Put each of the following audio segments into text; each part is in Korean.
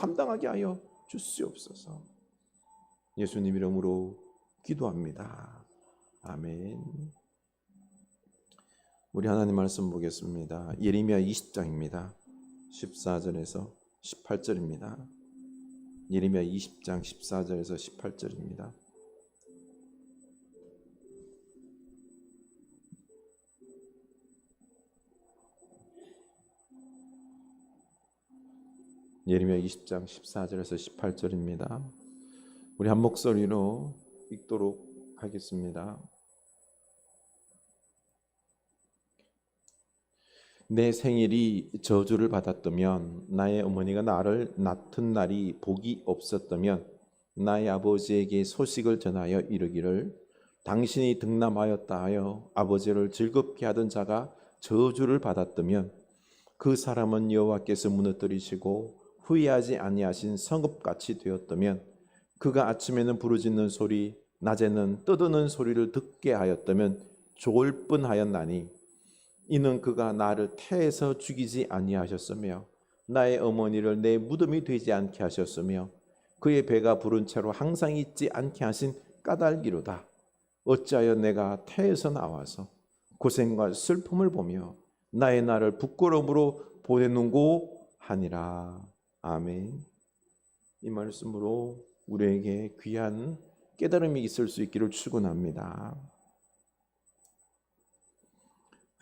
감당하게 하여 주시옵소서. 예수님 이름으로 기도합니다. 아멘. 우리 하나님 말씀 보겠습니다. 예레미야 20장입니다. 14절에서 18절입니다. 예레미야 20장 14절에서 18절입니다. 예레미야 20장 14절에서 18절입니다. 우리 한 목소리로 읽도록 하겠습니다. 내 생일이 저주를 받았다면, 나의 어머니가 나를 낳던 날이 복이 없었다면, 나의 아버지에게 소식을 전하여 이르기를 당신이 등남하였다 하여 아버지를 즐겁게 하던 자가 저주를 받았다면, 그 사람은 여호와께서 무너뜨리시고 후회하지 아니하신 성읍같이 되었다면, 그가 아침에는 부르짖는 소리, 낮에는 떠드는 소리를 듣게 하였다면 좋을 뻔하였나니, 이는 그가 나를 태에서 죽이지 아니하셨으며 나의 어머니를 내 무덤이 되지 않게 하셨으며 그의 배가 부른 채로 항상 있지 않게 하신 까닭이로다. 어찌하여 내가 태에서 나와서 고생과 슬픔을 보며 나의 날을 부끄러움으로 보내는고 하니라. 아멘. 이 말씀으로 우리에게 귀한 깨달음이 있을 수 있기를 축원합니다.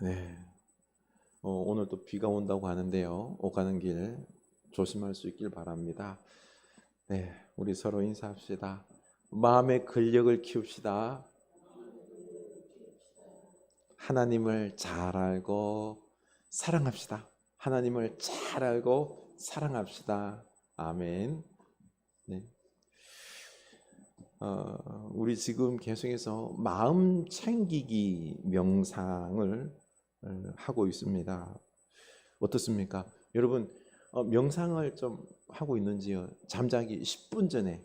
네. 오늘 또 비가 온다고 하는데요. 오가는 길 조심할 수 있길 바랍니다. 네, 우리 서로 인사합시다. 마음의 근력을 키웁시다. 하나님을 잘 알고 사랑합시다. 하나님을 잘 알고 사랑합시다. 아멘. 네. 우리 지금 계속해서 마음 챙기기 명상을 하고 있습니다. 어떻습니까? 여러분, 명상을 좀 하고 있는지요? 잠자기 10분 전에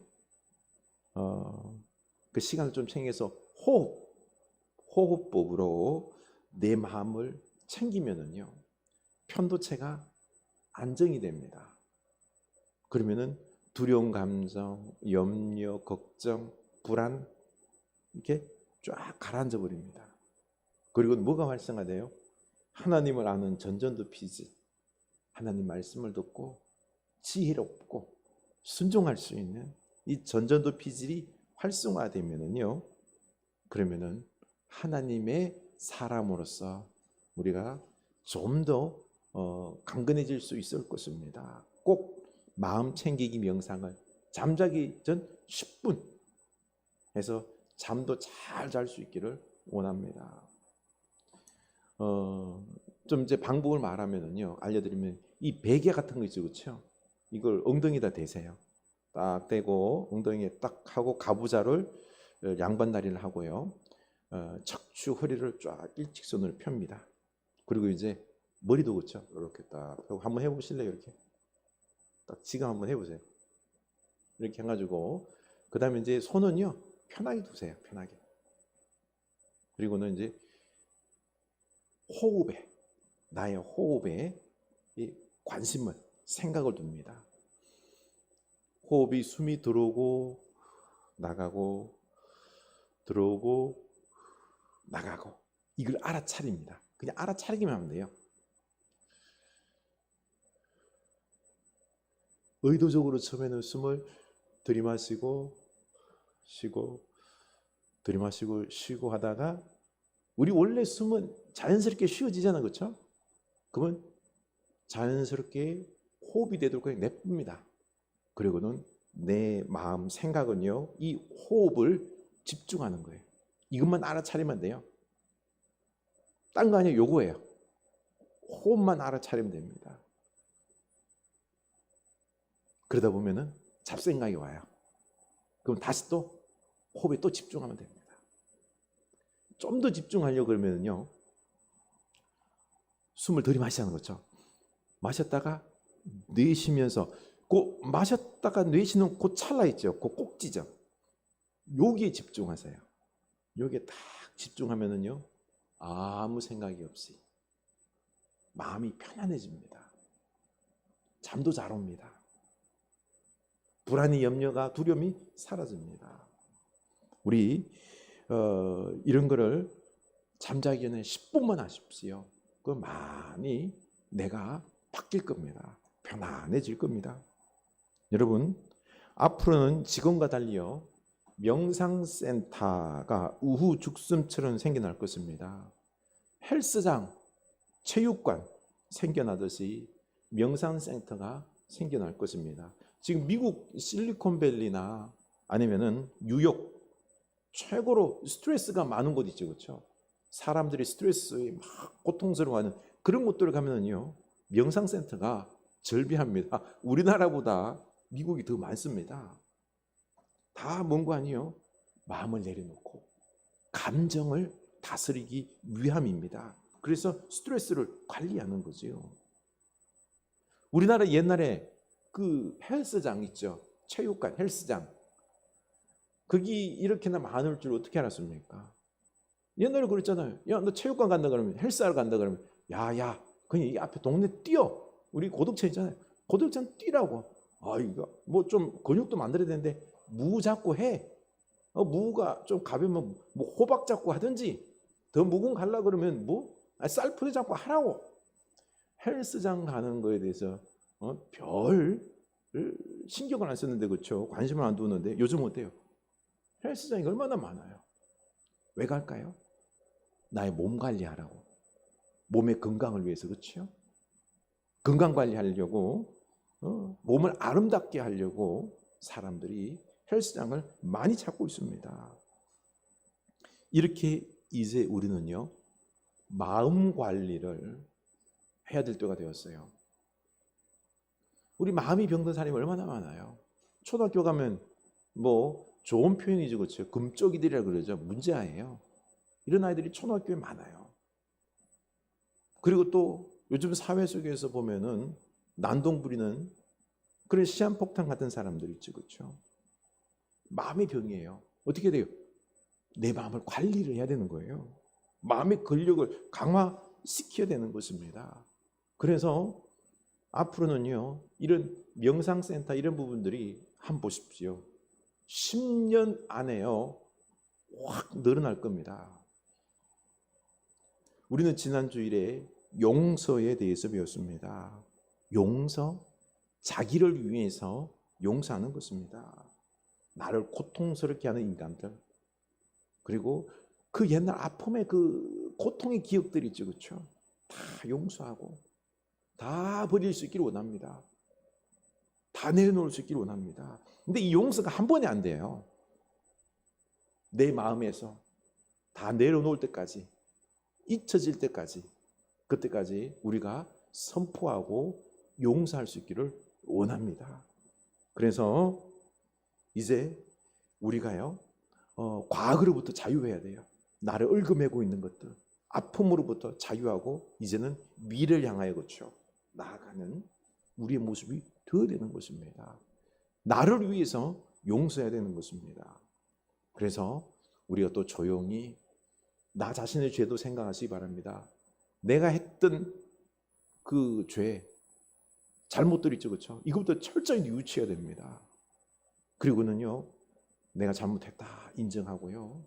그 시간을 좀 챙겨서 호흡법으로 내 마음을 챙기면은요, 편도체가 안정이 됩니다. 그러면은 두려운 감정, 염려, 걱정, 불안 이렇게 쫙 가라앉아 버립니다. 그리고 뭐가 활성화돼요? 하나님을 아는 전전도 피지. 하나님 말씀을 듣고 지혜롭고 순종할 수 있는 이 전전도 피질이 활성화되면은요, 그러면은 하나님의 사람으로서 우리가 좀 더 강건해질 수 있을 것입니다. 꼭 마음 챙기기 명상을 잠자기 전 10분 해서 잠도 잘 잘 수 있기를 원합니다. 좀 이제 방법을 말하면은요, 알려드리면 이 베개 같은 거 있죠, 그렇죠? 이걸 엉덩이에다 대세요. 딱 대고 엉덩이에 딱 하고 가부좌를 양반다리를 하고요, 척추 허리를 쫙 일직선으로 펴니다. 그리고 이제 머리도 그렇죠, 이렇게 딱 하고 한번 해보실래요? 이렇게 딱 지금 한번 해보세요. 이렇게 해가지고 그 다음에 이제 손은요 편하게 두세요. 편하게. 그리고는 이제 호흡에, 나의 호흡에 이 관심을, 생각을 둡니다. 호흡이 숨이 들어오고 나가고 들어오고 나가고 이걸 알아차립니다. 그냥 알아차리기만 하면 돼요. 의도적으로 처음에는 숨을 들이마시고 쉬고 들이마시고 쉬고 하다가, 우리 원래 숨은 자연스럽게 쉬어지잖아, 그렇죠? 그러면 자연스럽게 호흡이 되도록 그냥 냅둡니다. 그리고는 내 마음, 생각은요, 이 호흡을 집중하는 거예요. 이것만 알아차리면 돼요. 딴 거 아니에요. 요거예요. 호흡만 알아차리면 됩니다. 그러다 보면은 잡생각이 와요. 그럼 다시 또 호흡에 또 집중하면 됩니다. 좀 더 집중하려고 그러면요, 숨을 들이마시는 거죠. 마셨다가 내쉬면서, 그 마셨다가 내쉬는 그 찰나 있죠. 그 꼭지점. 여기에 집중하세요. 여기에 딱 집중하면은요, 아무 생각이 없이 마음이 편안해집니다. 잠도 잘 옵니다. 불안이, 염려가, 두려움이 사라집니다. 우리 이런 거를 잠자기 전에 10분만 하십시오. 그 많이 내가 바뀔 겁니다. 편안해질 겁니다. 여러분, 앞으로는 지금과 달리요 명상센터가 우후죽순처럼 생겨날 것입니다. 헬스장, 체육관 생겨나듯이 명상센터가 생겨날 것입니다. 지금 미국 실리콘밸리나 아니면은 뉴욕 최고로 스트레스가 많은 곳 있죠, 그렇죠? 사람들이 스트레스에 막 고통스러워하는 그런 곳들을 가면은요 명상센터가 절비합니다. 우리나라보다 미국이 더 많습니다. 다 뭔가 아니요 마음을 내려놓고 감정을 다스리기 위함입니다. 그래서 스트레스를 관리하는 거죠. 우리나라 옛날에 그 헬스장 있죠, 체육관 헬스장, 거기 이렇게나 많을 줄 어떻게 알았습니까? 옛날에 그랬잖아요. 야, 너 체육관 간다 그러면, 헬스하러 간다 그러면, 야야 그냥 이 앞에 동네 뛰어. 우리 고덕천 있잖아요. 고덕천 뛰라고. 아, 이거 뭐 좀 근육도 만들어야 되는데 무 잡고 해. 무가 좀 가벼우면 뭐 호박 잡고 하든지, 더 무거운 거 하려고 그러면 뭐 쌀풀이 잡고 하라고. 헬스장 가는 거에 대해서 별 신경을 안 썼는데, 그렇죠? 관심을 안 두는데 요즘 어때요? 헬스장이 얼마나 많아요. 왜 갈까요? 나의 몸 관리하라고. 몸의 건강을 위해서, 그렇죠? 건강 관리하려고, 몸을 아름답게 하려고 사람들이 헬스장을 많이 찾고 있습니다. 이렇게 이제 우리는요 마음 관리를 해야 될 때가 되었어요. 우리 마음이 병든 사람이 얼마나 많아요. 초등학교 가면 뭐 좋은 표현이죠, 그렇죠? 금쪽이들이라 그러죠. 문제아예요. 이런 아이들이 초등학교에 많아요. 그리고 또 요즘 사회 속에서 보면은 난동 부리는 그런 시한폭탄 같은 사람들 있죠, 그렇죠? 마음의 병이에요. 어떻게 돼요? 내 마음을 관리를 해야 되는 거예요. 마음의 근력을 강화시켜야 되는 것입니다. 그래서 앞으로는요 이런 명상센터 이런 부분들이 한번 보십시오. 10년 안에요 확 늘어날 겁니다. 우리는 지난 주일에 용서에 대해서 배웠습니다. 용서, 자기를 위해서 용서하는 것입니다. 나를 고통스럽게 하는 인간들, 그리고 그 옛날 아픔의 그 고통의 기억들이 있죠, 그렇죠? 다 용서하고 다 버릴 수 있기를 원합니다. 다 내려놓을 수 있기를 원합니다. 근데 이 용서가 한 번에 안 돼요. 내 마음에서 다 내려놓을 때까지, 잊혀질 때까지, 그때까지 우리가 선포하고 용서할 수 있기를 원합니다. 그래서 이제 우리가요 과거로부터 자유해야 돼요. 나를 얽어매고 있는 것들, 아픔으로부터 자유하고 이제는 미래를 향하여 그렇죠 나아가는 우리의 모습이 되어야 되는 것입니다. 나를 위해서 용서해야 되는 것입니다. 그래서 우리가 또 조용히 나 자신의 죄도 생각하시기 바랍니다. 내가 했던 그 죄, 잘못들 있죠, 그렇죠? 이것부터 철저히 뉘우쳐야 됩니다. 그리고는요 내가 잘못했다 인정하고요,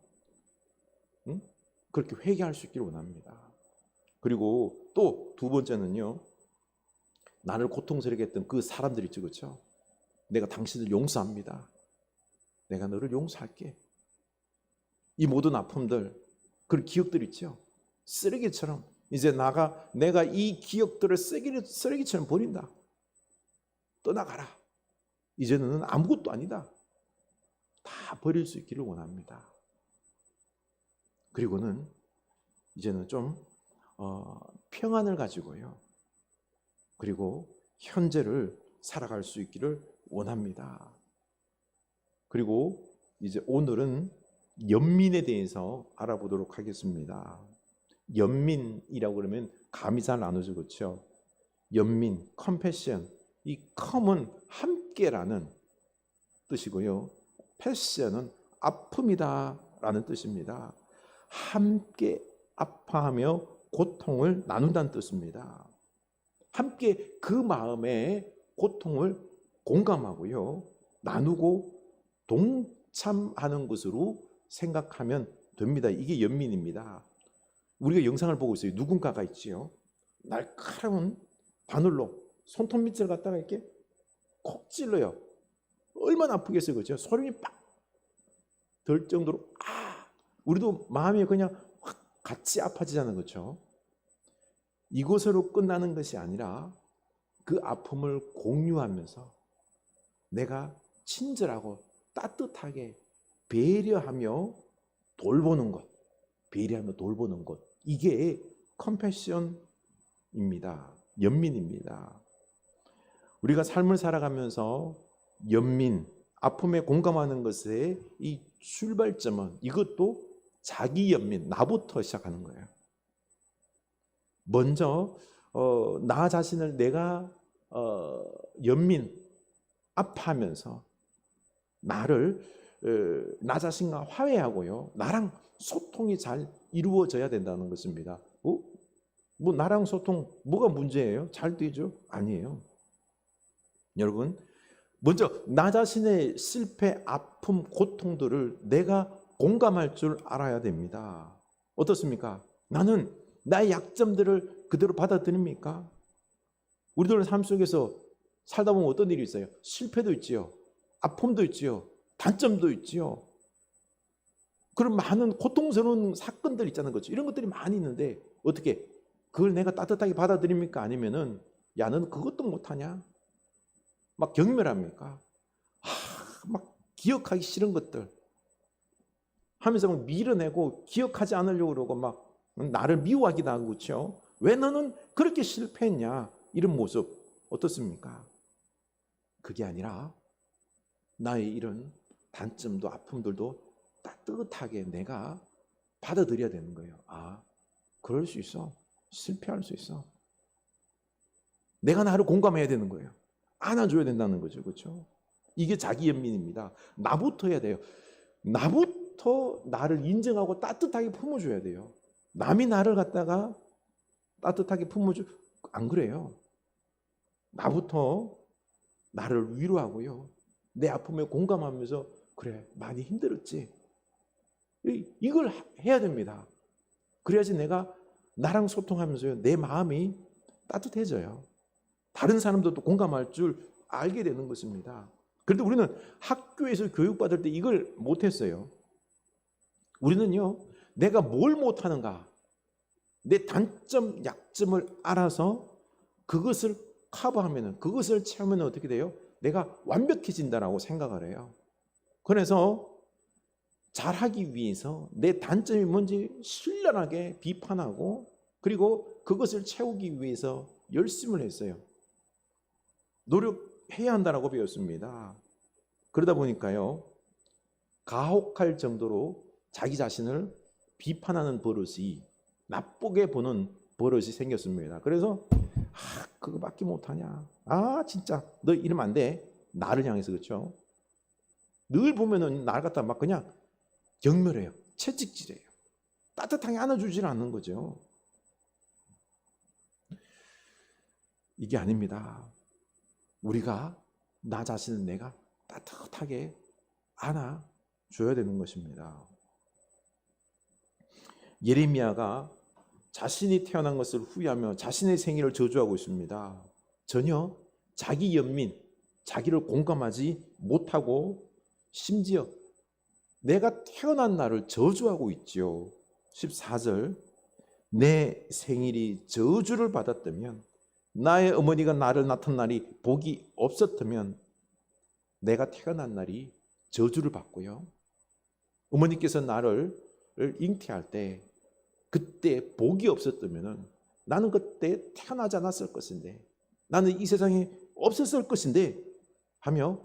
응? 그렇게 회개할 수 있기를 원합니다. 그리고 또 두 번째는요 나를 고통스럽게 했던 그 사람들 있죠, 그렇죠? 내가 당신을 용서합니다. 내가 너를 용서할게. 이 모든 아픔들, 그 기억들 있죠? 쓰레기처럼 이제 내가 이 기억들을 쓰레기처럼 버린다. 떠나가라. 이제는 아무것도 아니다. 다 버릴 수 있기를 원합니다. 그리고는 이제는 좀 평안을 가지고요, 그리고 현재를 살아갈 수 있기를 원합니다. 그리고 이제 오늘은 연민에 대해서 알아보도록 하겠습니다. 연민이라고 그러면 감이 잘 안 오죠, 그렇죠? 연민, 컴패션, 이 컴은 함께라는 뜻이고요, 패션은 아픔이다라는 뜻입니다. 함께 아파하며 고통을 나눈다는 뜻입니다. 함께 그 마음의 고통을 공감하고요, 나누고 동참하는 것으로 생각하면 됩니다. 이게 연민입니다. 우리가 영상을 보고 있어요. 누군가가 있지요. 날카로운 바늘로 손톱 밑을 갖다가 이렇게 콕 찔러요. 얼마나 아프겠어요. 그렇죠? 소름이 빡 들 정도로 우리도 마음이 그냥 확 같이 아파지잖아요. 그렇죠? 이것으로 끝나는 것이 아니라 그 아픔을 공유하면서 내가 친절하고 따뜻하게 배려하며 돌보는 것, 배려하며 돌보는 것, 이게 컴패션입니다. 연민입니다. 우리가 삶을 살아가면서 연민, 아픔에 공감하는 것의 이 출발점은 이것도 자기 연민, 나부터 시작하는 거예요. 먼저 나 자신을 내가 연민, 아파하면서 나를 나 자신과 화해하고요. 나랑 소통이 잘 이루어져야 된다는 것입니다. 뭐 나랑 소통 뭐가 문제예요? 잘 되죠? 아니에요. 여러분, 먼저 나 자신의 실패, 아픔, 고통들을 내가 공감할 줄 알아야 됩니다. 어떻습니까? 나는 나의 약점들을 그대로 받아들입니까? 우리들 삶 속에서 살다 보면 어떤 일이 있어요? 실패도 있지요. 아픔도 있지요. 단점도 있지요. 그런 많은 고통스러운 사건들 있잖아요. 그렇죠? 이런 것들이 많이 있는데 어떻게 그걸 내가 따뜻하게 받아들입니까? 아니면은 야, 너는 그것도 못하냐? 막 경멸합니까? 막 기억하기 싫은 것들 하면서 막 밀어내고 기억하지 않으려고 그러고 막 나를 미워하기도 하고 그렇죠? 왜 너는 그렇게 실패했냐? 이런 모습 어떻습니까? 그게 아니라 나의 이런 단점도 아픔들도 따뜻하게 내가 받아들여야 되는 거예요. 그럴 수 있어. 실패할 수 있어. 내가 나를 공감해야 되는 거예요. 안아줘야 된다는 거죠. 그렇죠? 이게 자기 연민입니다. 나부터 해야 돼요. 나부터 나를 인정하고 따뜻하게 품어줘야 돼요. 남이 나를 갖다가 따뜻하게 품어줘 안 그래요. 나부터 나를 위로하고요. 내 아픔에 공감하면서 그래 많이 힘들었지. 이걸 해야 됩니다. 그래야지 내가 나랑 소통하면서요. 내 마음이 따뜻해져요. 다른 사람들도 공감할 줄 알게 되는 것입니다. 그런데 우리는 학교에서 교육받을 때 이걸 못했어요. 우리는요. 내가 뭘 못하는가. 내 단점, 약점을 알아서 그것을 커버하면 그것을 채우면 어떻게 돼요? 내가 완벽해진다라고 생각을 해요. 그래서 잘하기 위해서 내 단점이 뭔지 신랄하게 비판하고 그리고 그것을 채우기 위해서 열심을 했어요. 노력해야 한다라고 배웠습니다. 그러다 보니까요. 가혹할 정도로 자기 자신을 비판하는 버릇이 나쁘게 보는 버릇이 생겼습니다. 그래서 그거밖에 못하냐. 진짜 너 이러면 안 돼. 나를 향해서 그렇죠. 늘 보면은 나를 갖다 막 그냥 경멸해요. 채찍질해요. 따뜻하게 안아주질 않는 거죠. 이게 아닙니다. 우리가 나 자신은 내가 따뜻하게 안아줘야 되는 것입니다. 예레미야가 자신이 태어난 것을 후회하며 자신의 생일을 저주하고 있습니다. 전혀 자기 연민, 자기를 공감하지 못하고 심지어 내가 태어난 날을 저주하고 있지요. 14절 내 생일이 저주를 받았다면 나의 어머니가 나를 낳던 날이 복이 없었다면 내가 태어난 날이 저주를 받고요. 어머니께서 나를 잉태할 때 그때 복이 없었다면 나는 그때 태어나지 않았을 것인데 나는 이 세상에 없었을 것인데 하며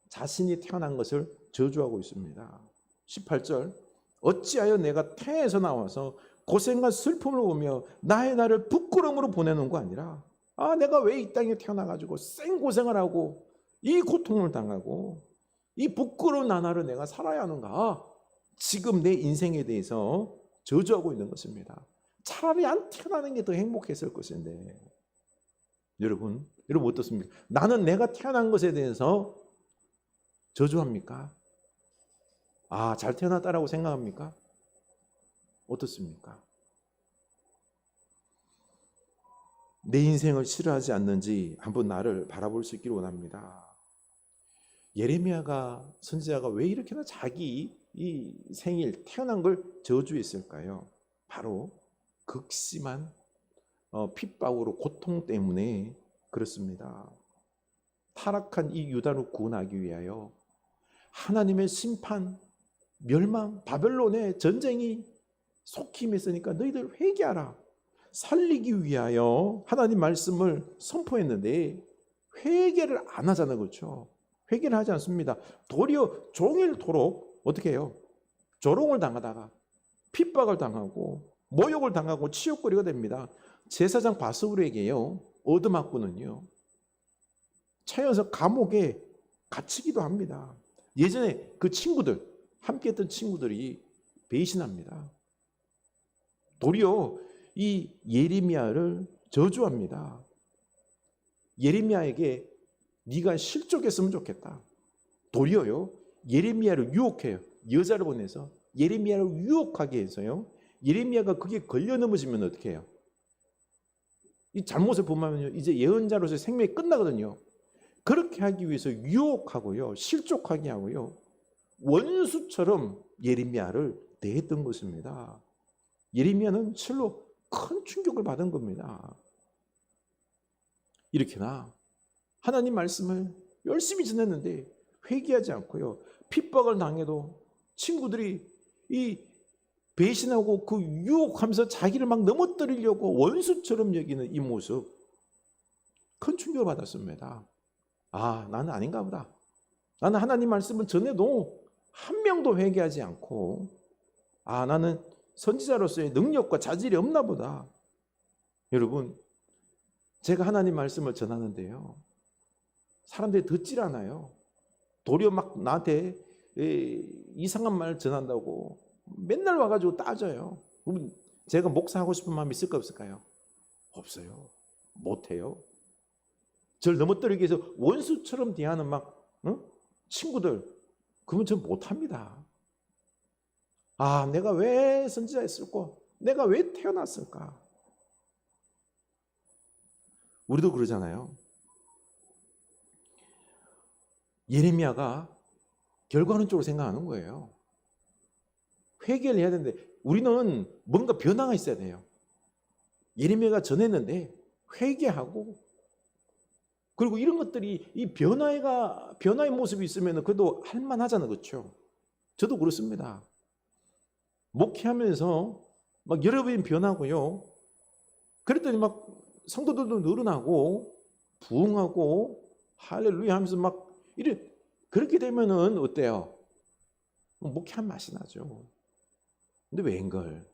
자신이 태어난 것을 저주하고 있습니다. 18절 어찌하여 내가 태에서 나와서 고생과 슬픔을 보며 나의 날을 부끄러움으로 보내는 거 아니라 내가 왜 이 땅에 태어나가지고 생고생을 하고 이 고통을 당하고 이 부끄러운 나날을 내가 살아야 하는가. 지금 내 인생에 대해서 저주하고 있는 것입니다. 차라리 안 태어나는 게 더 행복했을 것인데 여러분 어떻습니까? 나는 내가 태어난 것에 대해서 저주합니까? 아, 잘 태어났다라고 생각합니까? 어떻습니까? 내 인생을 싫어하지 않는지 한번 나를 바라볼 수 있기를 원합니다. 예레미야가 선지자가 왜 이렇게나 자기 이 생일 태어난 걸 저주했을까요? 바로 극심한 핍박으로 고통 때문에 그렇습니다. 타락한 이 유다를 구원하기 위하여 하나님의 심판, 멸망, 바벨론의 전쟁이 속히 임했으니까 너희들 회개하라. 살리기 위하여 하나님 말씀을 선포했는데 회개를 안 하잖아요. 그렇죠? 회개를 하지 않습니다. 도리어 종일토록 어떻게 해요? 조롱을 당하다가 핍박을 당하고 모욕을 당하고 치욕거리가 됩니다. 제사장 바스울에게요, 얻어맞고는요, 차여서 감옥에 갇히기도 합니다. 예전에 그 친구들, 함께 했던 친구들이 배신합니다. 도리어 이 예레미야를 저주합니다. 예레미야에게 네가 실족했으면 좋겠다. 도리어요, 예레미야를 유혹해요. 여자를 보내서 예레미야를 유혹하게 해서요, 예레미야가 그게 걸려 넘어지면 어떻게 해요? 이 잘못을 범하면요, 이제 예언자로서의 생명이 끝나거든요. 그렇게 하기 위해서 유혹하고요, 실족하게 하고요, 원수처럼 예레미야를 대했던 것입니다. 예레미야는 실로 큰 충격을 받은 겁니다. 이렇게나 하나님 말씀을 열심히 전했는데 회개하지 않고요, 핍박을 당해도 친구들이 이 배신하고 그 유혹하면서 자기를 막 넘어뜨리려고 원수처럼 여기는 이 모습, 큰 충격을 받았습니다. 아, 나는 아닌가 보다. 나는 하나님 말씀을 전해도 한 명도 회개하지 않고, 아, 나는 선지자로서의 능력과 자질이 없나 보다. 여러분, 제가 하나님 말씀을 전하는데요, 사람들이 듣질 않아요. 도리어 막 나한테 이상한 말 전한다고 맨날 와가지고 따져요. 그럼 제가 목사하고 싶은 마음이 있을까 없을까요? 없어요. 못해요. 저를 넘어뜨리기 위해서 원수처럼 대하는 막 친구들, 그러면 전 못합니다. 아, 내가 왜 선지자였을까? 내가 왜 태어났을까? 우리도 그러잖아요. 예레미야가 결과론 쪽으로 생각하는 거예요. 회개를 해야 되는데 우리는 뭔가 변화가 있어야 돼요. 예레미야가 전했는데 회개하고, 그리고 이런 것들이 이 변화의 모습이 있으면 그래도 할만하잖아요. 그렇죠? 저도 그렇습니다. 목회하면서 막 여러 번 변하고요, 그랬더니 막 성도들도 늘어나고 부흥하고 할렐루야 하면서 막 이래, 그렇게 되면은 어때요? 목회한 맛이 나죠. 근데 웬걸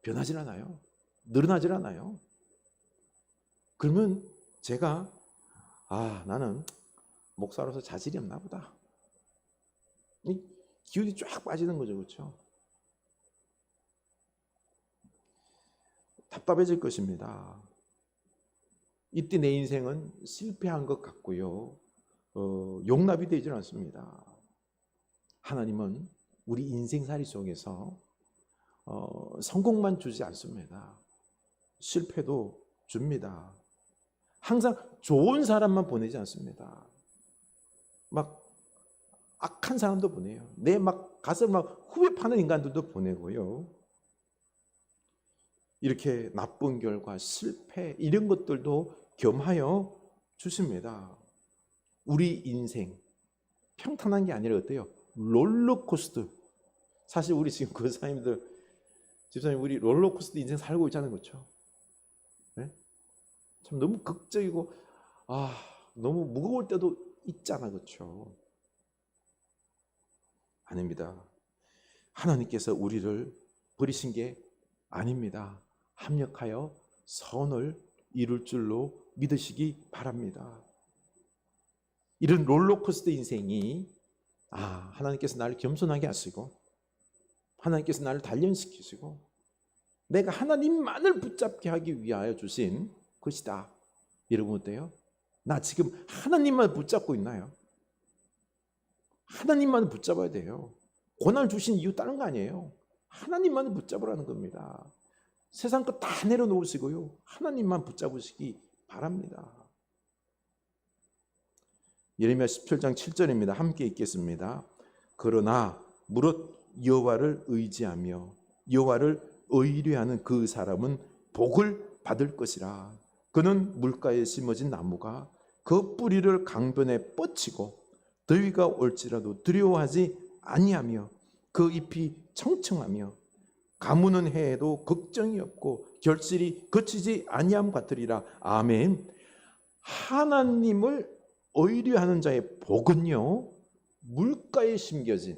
변하질 않아요. 늘어나질 않아요. 그러면 제가 나는 목사로서 자질이 없나 보다. 이 기운이 쫙 빠지는 거죠. 그렇죠? 답답해질 것입니다. 이때 내 인생은 실패한 것 같고요, 용납이 되질 않습니다. 하나님은 우리 인생살이 속에서 성공만 주지 않습니다. 실패도 줍니다. 항상 좋은 사람만 보내지 않습니다. 막 악한 사람도 보내요. 내 막 가슴을 막 후회 파는 인간들도 보내고요. 이렇게 나쁜 결과, 실패 이런 것들도 겸하여 주십니다. 우리 인생 평탄한 게 아니라 어때요? 롤러코스터. 사실 우리 지금 권사님들, 집사님, 우리 롤러코스터 인생 살고 있잖아요. 그렇죠? 네? 참 너무 극적이고 너무 무거울 때도 있잖아. 그렇죠? 아닙니다. 하나님께서 우리를 버리신 게 아닙니다. 합력하여 선을 이룰 줄로 믿으시기 바랍니다. 이런 롤러코스터 인생이 하나님께서 나를 겸손하게 하시고 하나님께서 나를 단련시키시고 내가 하나님만을 붙잡게 하기 위하여 주신 것이다. 여러분 어때요? 나 지금 하나님만 붙잡고 있나요? 하나님만 붙잡아야 돼요. 고난을 주신 이유 다른 거 아니에요. 하나님만 붙잡으라는 겁니다. 세상 거 다 내려놓으시고요. 하나님만 붙잡으시기 바랍니다. 예레미야 17장 7절입니다. 함께 읽겠습니다. 그러나 무릇 여호와를 의지하며 여호와를 의뢰하는 그 사람은 복을 받을 것이라. 그는 물가에 심어진 나무가 그 뿌리를 강변에 뻗치고 더위가 올지라도 두려워하지 아니하며 그 잎이 청청하며 가무는 해에도 걱정이 없고 결실이 그치지 아니함 같으리라. 아멘. 하나님을 의뢰하는 자의 복은요, 물가에 심겨진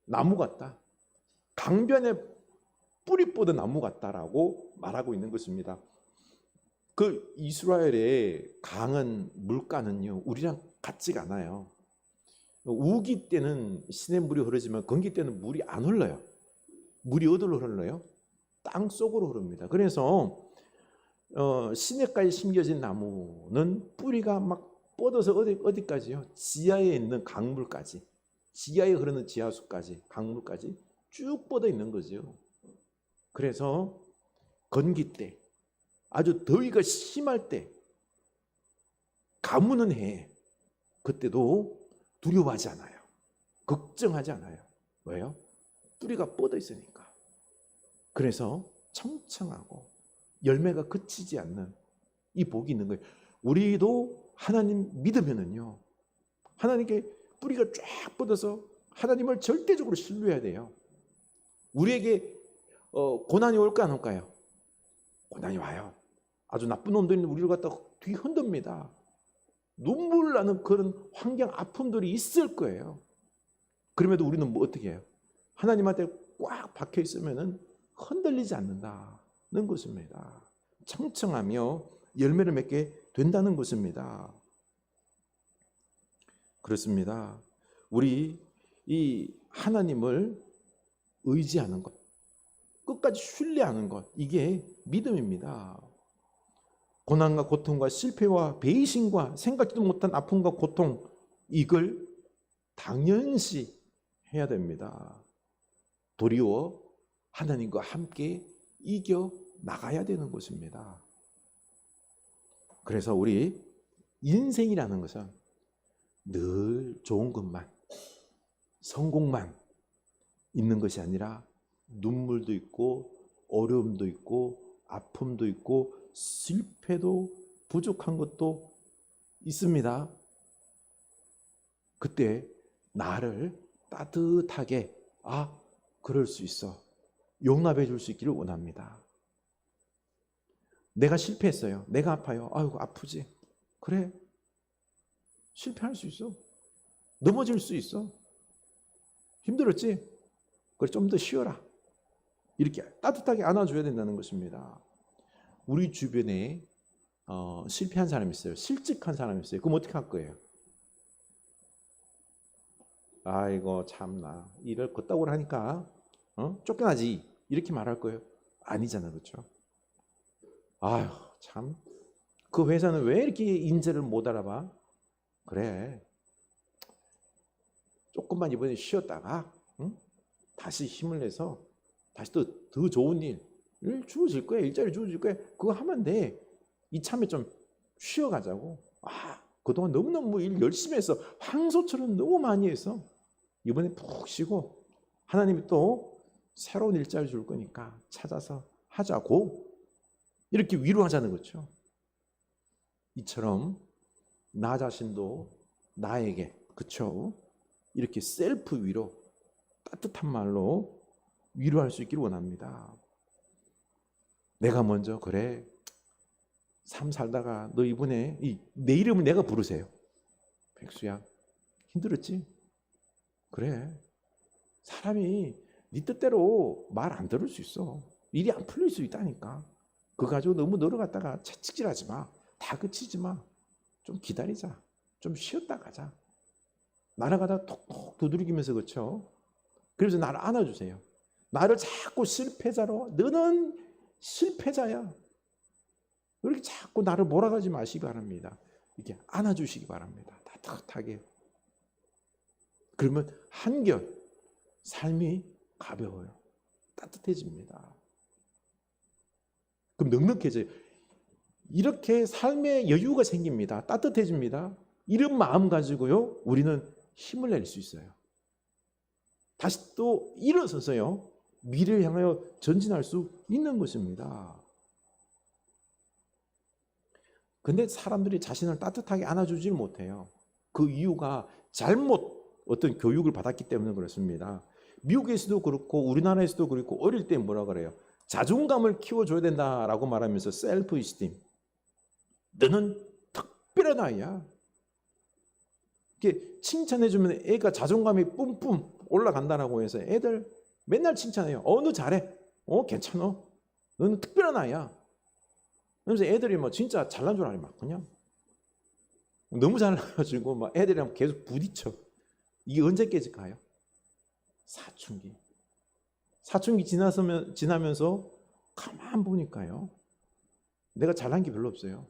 나무 같다, 강변에 뿌리 뻗은 나무 같다라고 말하고 있는 것입니다. 그 이스라엘의 강은 물가는요, 우리랑 같지가 않아요. 우기 때는 시냇물이 흐르지만 건기 때는 물이 안 흘러요. 물이 어디로 흘러요? 땅 속으로 흐릅니다. 그래서 시냇가에 심겨진 나무는 뿌리가 막 뻗어서 어디까지요? 지하에 있는 강물까지, 지하에 흐르는 지하수까지, 강물까지 쭉 뻗어 있는 거죠. 그래서 건기 때, 아주 더위가 심할 때, 가무는 해, 그때도 두려워하지 않아요. 걱정하지 않아요. 왜요? 뿌리가 뻗어 있으니까. 그래서 청청하고 열매가 그치지 않는 이 복이 있는 거예요. 우리도 하나님 믿으면은요, 하나님께 뿌리가 쫙 뻗어서 하나님을 절대적으로 신뢰해야 돼요. 우리에게 고난이 올까 안 올까요? 고난이 와요. 아주 나쁜 놈들이 우리를 갖다 뒤흔듭니다. 눈물 나는 그런 환경, 아픔들이 있을 거예요. 그럼에도 우리는 뭐 어떻게 해요? 하나님한테 꽉 박혀 있으면은 흔들리지 않는다는 것입니다. 청청하며 열매를 맺게 된다는 것입니다. 그렇습니다. 우리 이 하나님을 의지하는 것, 끝까지 신뢰하는 것, 이게 믿음입니다. 고난과 고통과 실패와 배신과 생각지도 못한 아픔과 고통, 이걸 당연시 해야 됩니다. 도리어 하나님과 함께 이겨 나가야 되는 것입니다. 그래서 우리 인생이라는 것은 늘 좋은 것만, 성공만 있는 것이 아니라 눈물도 있고 어려움도 있고 아픔도 있고 실패도 부족한 것도 있습니다. 그때 나를 따뜻하게 그럴 수 있어, 용납해 줄 수 있기를 원합니다. 내가 실패했어요. 내가 아파요. 아이고 아프지. 그래, 실패할 수 있어. 넘어질 수 있어. 힘들었지? 그래, 좀 더 쉬어라. 이렇게 따뜻하게 안아줘야 된다는 것입니다. 우리 주변에 실패한 사람이 있어요. 실직한 사람이 있어요. 그럼 어떻게 할 거예요? 아이고 참나, 일을 그따구로 하니까 쫓겨나지, 이렇게 말할 거예요? 아니잖아, 그렇죠? 아휴 참, 그 회사는 왜 이렇게 인재를 못 알아봐? 그래, 조금만 이번에 쉬었다가 다시 힘을 내서 다시 더 좋은 일을 주어질 거야. 일자리 주어질 거야. 그거 하면 돼. 이참에 좀 쉬어가자고. 그동안 너무너무 일 열심히 해서 황소처럼 너무 많이 해서 이번에 푹 쉬고 하나님이 또 새로운 일자리 줄 거니까 찾아서 하자고, 이렇게 위로하자는 거죠. 이처럼 나 자신도 나에게, 그쵸? 이렇게 셀프 위로, 따뜻한 말로 위로할 수 있기를 원합니다. 내가 먼저, 그래, 삶 살다가 너 이번에 내 이름을 내가 부르세요. 백수야, 힘들었지? 그래, 사람이 네 뜻대로 말 안 들을 수 있어. 일이 안 풀릴 수 있다니까. 그거 가지고 너무 늘어갔다가 채찍질하지 마. 다 그치지 마. 좀 기다리자. 좀 쉬었다 가자. 날아가다 톡톡 두드리면서, 그렇죠? 그래서 나를 안아주세요. 나를 자꾸 실패자로, 너는 실패자야, 그렇게 자꾸 나를 몰아가지 마시기 바랍니다. 이렇게 안아주시기 바랍니다. 따뜻하게. 그러면 한결 삶이 가벼워요. 따뜻해집니다. 그럼 넉넉해져요. 이렇게 삶의 여유가 생깁니다. 따뜻해집니다. 이런 마음 가지고요, 우리는 힘을 낼 수 있어요. 다시 또 일어서서요, 미래를 향하여 전진할 수 있는 것입니다. 근데 사람들이 자신을 따뜻하게 안아주질 못해요. 그 이유가 잘못 어떤 교육을 받았기 때문에 그렇습니다. 미국에서도 그렇고 우리나라에서도 그렇고 어릴 때 뭐라 그래요? 자존감을 키워줘야 된다라고 말하면서 셀프 이스팀. 너는 특별한 아이야. 이렇게 칭찬해주면 애가 자존감이 뿜뿜 올라간다라고 해서 애들 맨날 칭찬해요. 너 잘해. 괜찮아. 너는 특별한 아이야. 그래서 애들이 뭐 진짜 잘난 줄 알아. 막 그냥 너무 잘나가지고 막 애들이랑 계속 부딪혀. 이게 언제 깨질까요? 사춘기. 사춘기 지나면서 가만 보니까요, 내가 잘난 게 별로 없어요.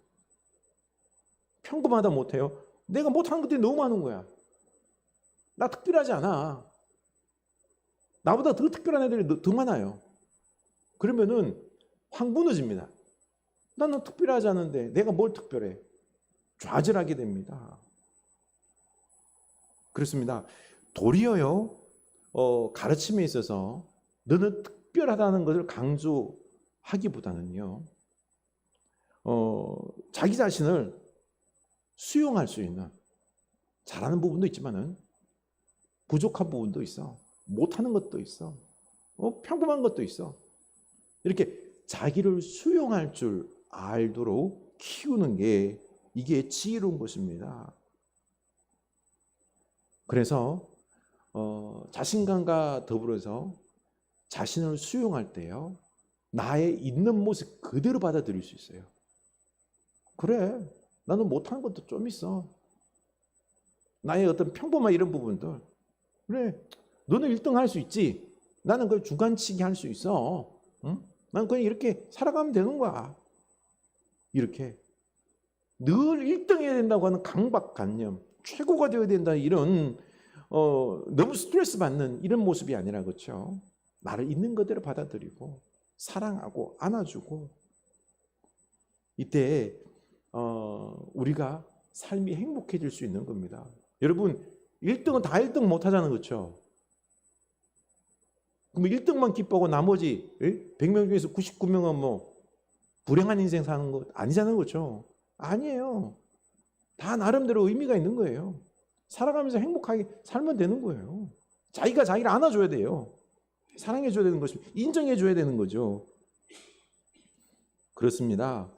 평범하다 못해요. 내가 못하는 것들이 너무 많은 거야. 나 특별하지 않아. 나보다 더 특별한 애들이 더 많아요. 그러면은 확 무너집니다. 나는 특별하지 않은데 내가 뭘 특별해? 좌절하게 됩니다. 그렇습니다. 도리어요, 가르침에 있어서 너는 특별하다는 것을 강조하기보다는요, 자기 자신을 수용할 수 있는, 잘하는 부분도 있지만은 부족한 부분도 있어. 못하는 것도 있어. 평범한 것도 있어. 이렇게 자기를 수용할 줄 알도록 키우는 게 이게 지혜로운 것입니다. 그래서 자신감과 더불어서 자신을 수용할 때요, 나의 있는 모습 그대로 받아들일 수 있어요. 그래, 나는 못하는 것도 좀 있어. 나의 어떤 평범한 이런 부분들. 그래, 너는 1등 할 수 있지. 나는 그걸 주관치기 할 수 있어. 응? 난 그냥 이렇게 살아가면 되는 거야. 이렇게 늘 1등 해야 된다고 하는 강박관념, 최고가 되어야 된다, 이런 너무 스트레스 받는 이런 모습이 아니라, 그렇죠? 나를 있는 그대로 받아들이고 사랑하고 안아주고, 이때 우리가 삶이 행복해질 수 있는 겁니다. 여러분, 1등은 다 1등 못하잖아요, 그렇죠? 그럼 1등만 기뻐하고 나머지 100명 중에서 99명은 뭐 불행한 인생 사는 거 아니잖아요, 그렇죠? 아니에요. 다 나름대로 의미가 있는 거예요. 살아가면서 행복하게 살면 되는 거예요. 자기가 자기를 안아줘야 돼요. 사랑해줘야 되는 것입니다. 인정해줘야 되는 거죠. 그렇습니다.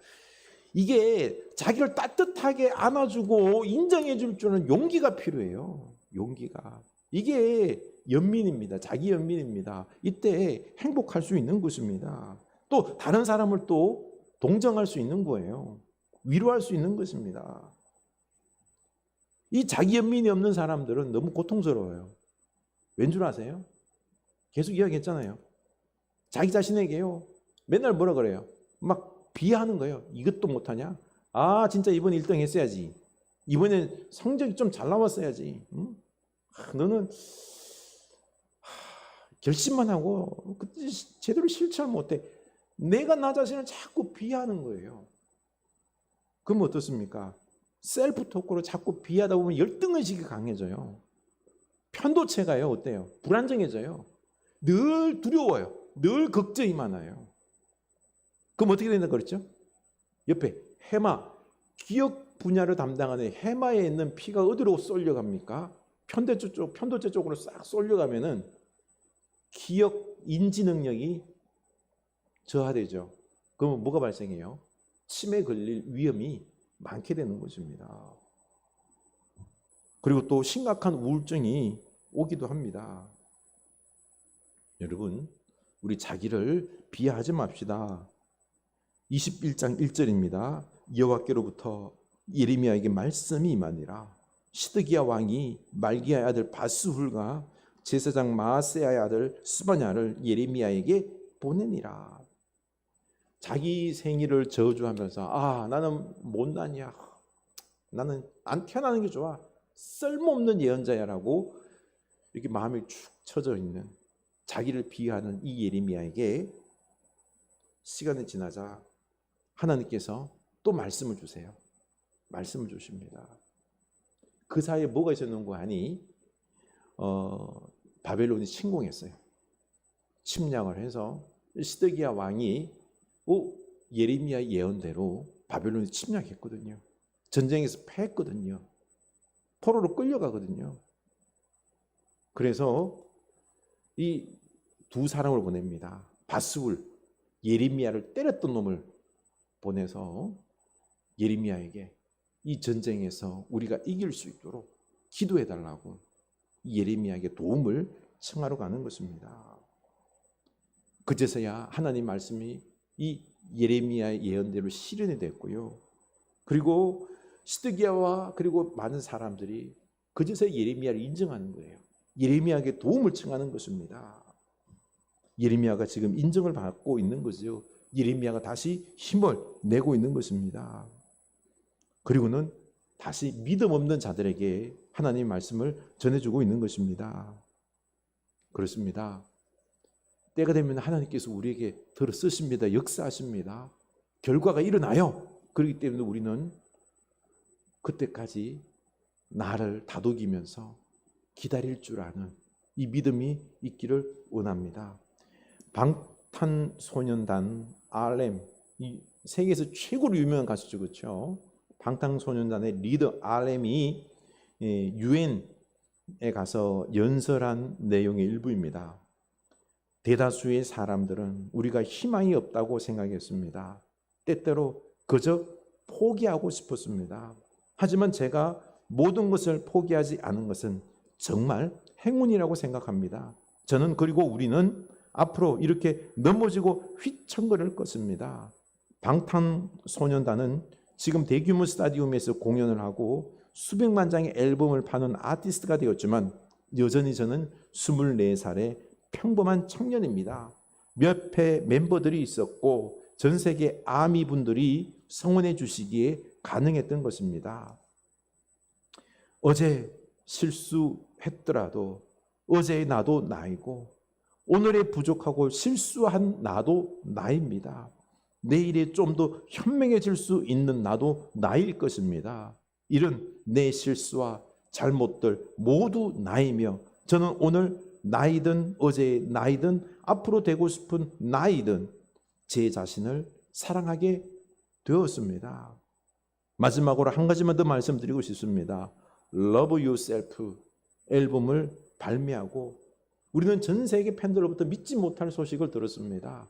이게 자기를 따뜻하게 안아주고 인정해줄 줄은 용기가 필요해요. 용기가. 이게 연민입니다. 자기 연민입니다. 이때 행복할 수 있는 것입니다. 또 다른 사람을 또 동정할 수 있는 거예요. 위로할 수 있는 것입니다. 이 자기 연민이 없는 사람들은 너무 고통스러워요. 왠 줄 아세요? 계속 이야기했잖아요. 자기 자신에게요, 맨날 뭐라 그래요? 막 비하하는 거예요. 이것도 못하냐? 아, 진짜 이번에 1등 했어야지. 이번엔 성적이 좀 잘 나왔어야지. 응? 너는 결심만 하고 제대로 실천을 못해. 내가 나 자신을 자꾸 비하하는 거예요. 그럼 어떻습니까? 셀프 토크로 자꾸 비하다 보면 열등의식이 강해져요. 편도체가요, 어때요? 불안정해져요. 늘 두려워요. 늘 걱정이 많아요. 그럼 어떻게 된다 그랬죠? 옆에 해마, 기억 분야를 담당하는 해마에 있는 피가 어디로 쏠려갑니까? 편도체 쪽으로 싹 쏠려가면은 기억, 인지 능력이 저하되죠. 그러면 뭐가 발생해요? 치매 걸릴 위험이 많게 되는 것입니다. 그리고 또 심각한 우울증이 오기도 합니다. 여러분, 우리 자기를 비하하지 맙시다. 21장 1절입니다. 여호와께로부터 예레미야에게 말씀이 임하니라. 시드기야 왕이 말기야의 아들 바스훌과 제사장 마아세야의 아들 스바냐를 예레미야에게 보내니라. 자기 생일을 저주하면서 나는 못난이야. 나는 안 태어나는 게 좋아. 쓸모없는 예언자야라고 이렇게 마음이 축 처져 있는 자기를 비하하는 이 예레미야에게 시간이 지나자 하나님께서 또 말씀을 주세요. 말씀을 주십니다. 그 사이에 뭐가 있었는가 하니 바벨론이 침공했어요. 침략을 해서 시드기야 왕이 예레미야 예언대로 바벨론이 침략했거든요. 전쟁에서 패했거든요. 포로로 끌려가거든요. 그래서 이 두 사람을 보냅니다. 바스울, 예레미야를 때렸던 놈을 보내서 예레미야에게 이 전쟁에서 우리가 이길 수 있도록 기도해달라고 예레미야에게 도움을 청하러 가는 것입니다. 그제서야 하나님 말씀이 이 예레미야의 예언대로 실현이 됐고요. 그리고 시드기야와 그리고 많은 사람들이 그제서야 예레미야를 인정하는 거예요. 예레미야에게 도움을 청하는 것입니다. 예레미야가 지금 인정을 받고 있는 거죠. 예레미야가 다시 힘을 내고 있는 것입니다. 그리고는 다시 믿음 없는 자들에게 하나님의 말씀을 전해주고 있는 것입니다. 그렇습니다. 때가 되면 하나님께서 우리에게 들어 쓰십니다. 역사하십니다. 결과가 일어나요. 그렇기 때문에 우리는 그때까지 나를 다독이면서 기다릴 줄 아는 이 믿음이 있기를 원합니다. 방탄소년단 RM, 이 세계에서 최고로 유명한 가수죠, 그렇죠? 방탄소년단의 리더 RM이 유엔에 가서 연설한 내용의 일부입니다. 대다수의 사람들은 우리가 희망이 없다고 생각했습니다. 때때로 그저 포기하고 싶었습니다. 하지만 제가 모든 것을 포기하지 않은 것은 정말 행운이라고 생각합니다. 저는 그리고 우리는 앞으로 이렇게 넘어지고 휘청거릴 것입니다. 방탄소년단은 지금 대규모 스타디움에서 공연을 하고 수백만 장의 앨범을 파는 아티스트가 되었지만 여전히 저는 24살의 평범한 청년입니다. 몇 회 멤버들이 있었고 전 세계 아미 분들이 성원해 주시기에 가능했던 것입니다. 어제 실수했더라도 어제의 나도 나이고 오늘의 부족하고 실수한 나도 나입니다. 내일에 좀 더 현명해질 수 있는 나도 나일 것입니다. 이런 내 실수와 잘못들 모두 나이며 저는 오늘 나이든 어제의 나이든 앞으로 되고 싶은 나이든 제 자신을 사랑하게 되었습니다. 마지막으로 한 가지만 더 말씀드리고 싶습니다. Love Yourself 앨범을 발매하고 우리는 전 세계 팬들로부터 믿지 못할 소식을 들었습니다.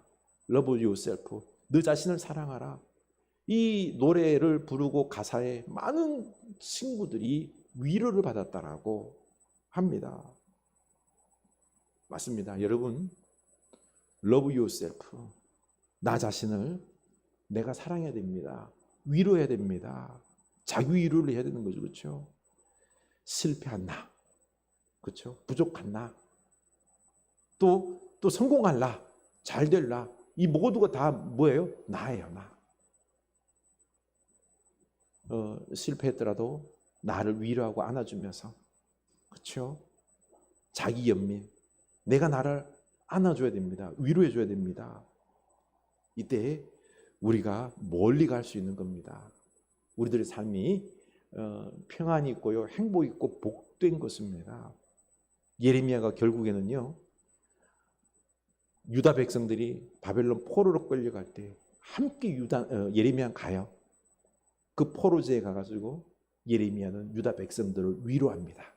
Love Yourself, 너 자신을 사랑하라. 이 노래를 부르고 가사에 많은 친구들이 위로를 받았다라고 합니다. 맞습니다. 여러분, Love Yourself, 나 자신을 내가 사랑해야 됩니다. 위로해야 됩니다. 자기 위로를 해야 되는 거죠. 그렇죠? 실패한 나, 그렇죠? 부족한 나, 또 성공할 나, 잘 될 나, 이 모두가 다 뭐예요? 나예요, 나. 실패했더라도 나를 위로하고 안아주면서, 그렇죠? 자기 연민, 내가 나를 안아줘야 됩니다. 위로해줘야 됩니다. 이때 우리가 멀리 갈 수 있는 겁니다. 우리들의 삶이 평안이 있고요, 행복 있고 복된 것입니다. 예레미야가 결국에는요, 유다 백성들이 바벨론 포로로 끌려갈 때 함께 예레미야는 가요. 그 포로지에 가가지고 예레미야는 유다 백성들을 위로합니다.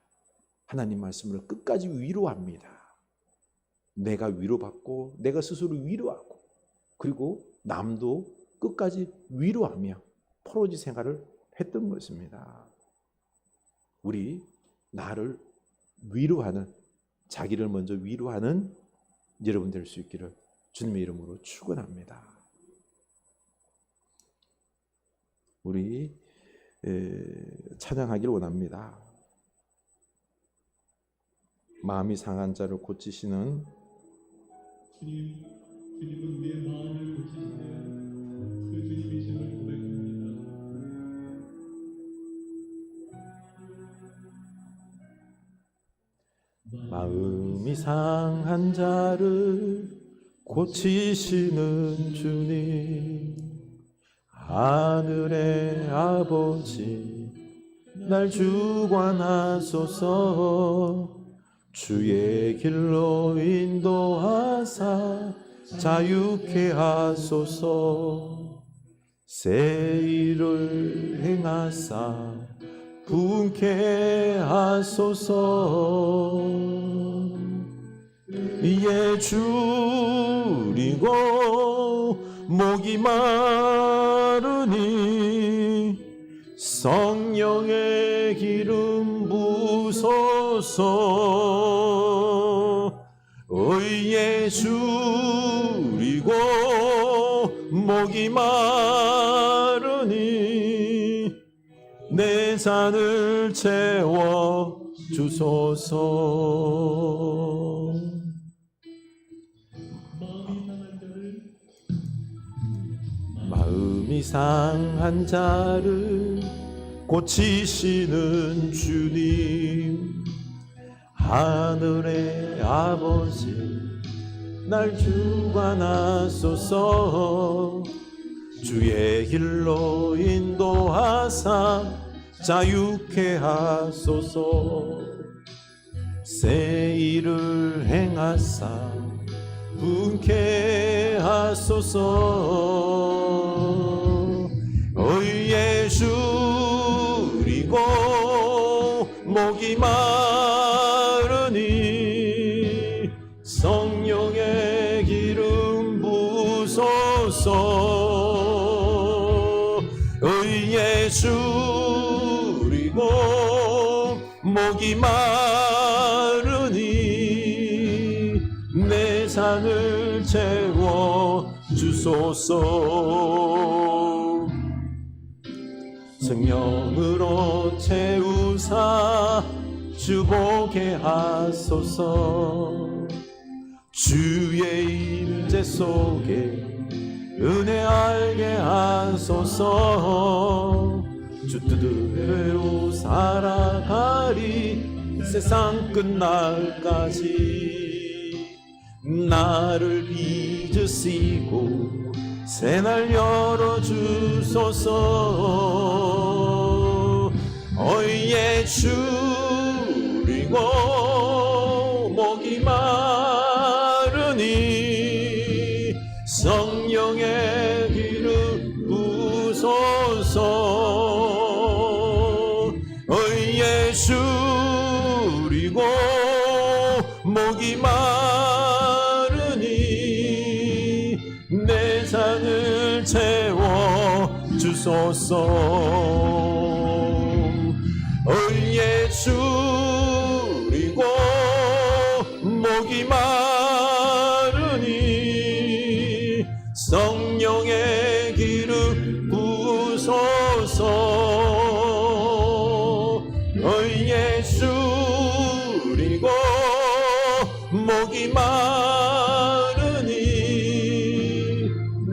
하나님 말씀을 끝까지 위로합니다. 내가 위로받고 내가 스스로 위로하고 그리고 남도 끝까지 위로하며 포로지 생활을 했던 것입니다. 우리 나를 위로하는, 자기를 먼저 위로하는 여러분 될 수 있기를 주님의 이름으로 축원합니다. 우리 찬양하기를 원합니다. 마음이 상한 자를 고치시는 주님은 내 마음을 고치시네. 그 주님이심을 고백합니다. 마음이 상한 자를 고치시는 주님, 하늘의 아버지 날 주관하소서. 주의 길로 인도하사 자유케 하소서. 새 일을 행하사 부흥케 하소서. 이에 줄이고 목이 마르니 성령의 기름 부소서. 의에 줄이고 목이 마르니 내 잔을 채워 주소서. 마음이 상한 자를 고치시는 주님, 하늘의 아버지 날 주관하소서. 주의 길로 인도하사 자유케 하소서. 새 일을 행하사 부흥케 하소서. 의에 줄이고 목이 마르니 성령의 기름 부소서. 의에 줄이고 목이 마르니 내 잔을 채워 주소서. 성령으로 채우사 주보게 하소서. 주의 임재 속에 은혜 알게 하소서. 주 뜻대로 살아가리 세상 끝날까지. 나를 빚으시고 새날 열어주소서. 어이에 줄이고 목이 마르니 성령의 기름 부소서. 어이에 줄이고 목이 마르니 내 잔을 채워 주소서. 의에 줄이고 목이 마르니 성령의 기름 부소서. 의에 줄이고 목이 마르니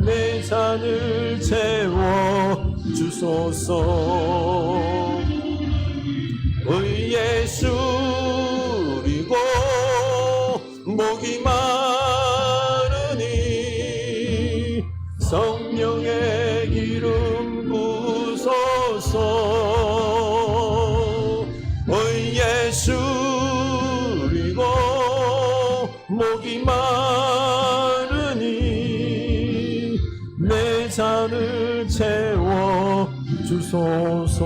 내 잔을 채워 주소서. 의에 줄이고 목이 마르니 성령의 기름 부소서. 의에 줄이고 목이 마르니 내 잔을 채워 주소서.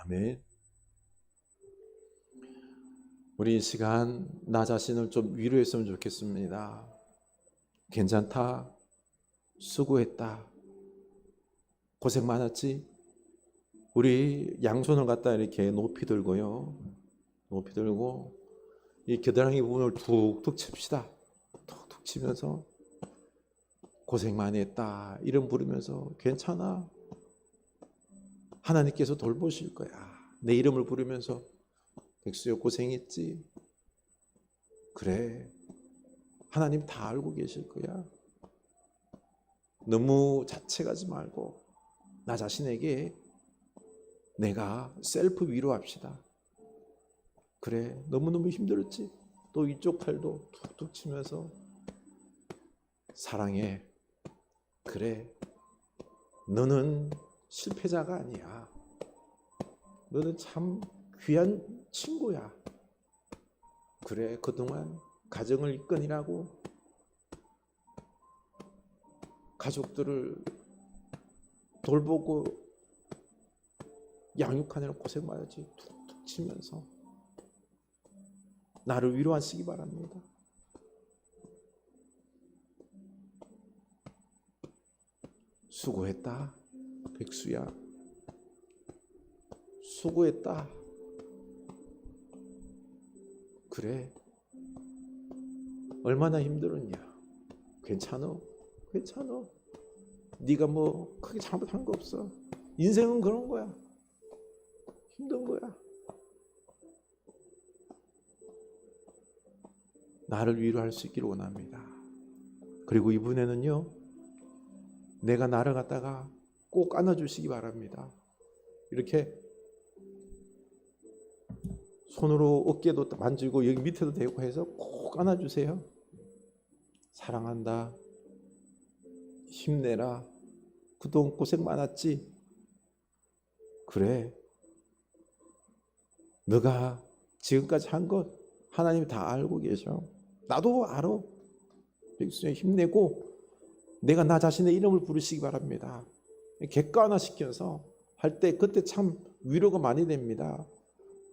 아멘. 우리 이 시간 나 자신을 좀 위로했으면 좋겠습니다. 괜찮다. 수고했다. 고생 많았지? 우리 양손을 갖다 이렇게 높이 들고요. 높이 들고 이 겨드랑이 부분을 툭툭 칩시다. 툭툭 치면서 고생 많이 했다. 이름 부르면서 괜찮아. 하나님께서 돌보실 거야. 내 이름을 부르면서 백수야 고생했지? 그래. 하나님 다 알고 계실 거야. 너무 자책하지 말고 나 자신에게 내가 셀프 위로합시다. 그래, 너무너무 힘들었지. 또 이쪽 팔도 툭툭 치면서 사랑해. 그래, 너는 실패자가 아니야. 너는 참 귀한 친구야. 그래, 그동안 가정을 이끌느라고 가족들을 돌보고 양육하느라 고생 많았지. 툭툭 치면서 나를 위로하시기 바랍니다. 수고했다, 백수야. 수고했다. 그래, 얼마나 힘들었냐. 괜찮어, 괜찮어. 네가 뭐 크게 잘못한 거 없어. 인생은 그런 거야. 힘든 거야. 나를 위로할 수 있기를 원합니다. 그리고 이분에는요, 내가 나를 갖다가 꼭 안아주시기 바랍니다. 이렇게 손으로 어깨도 만지고 여기 밑에도 대고 해서 꼭 안아주세요. 사랑한다. 힘내라. 그동안 고생 많았지? 그래. 너가 지금까지 한 것 하나님이 다 알고 계셔. 나도 알아. 백수야, 힘내고 내가 나 자신의 이름을 부르시기 바랍니다. 객관화시켜서 할 때 그때 참 위로가 많이 됩니다.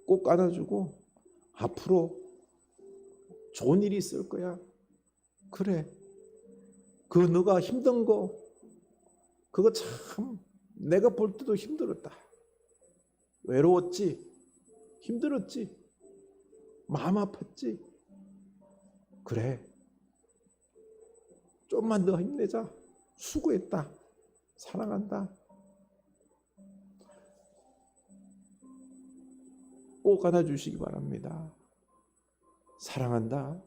꼭 안아주고 앞으로 좋은 일이 있을 거야. 그래. 그 너가 힘든 거 그거 참 내가 볼 때도 힘들었다. 외로웠지. 힘들었지. 마음 아팠지. 그래. 좀만 더 힘내자. 수고했다. 사랑한다. 꼭 안아주시기 바랍니다. 사랑한다.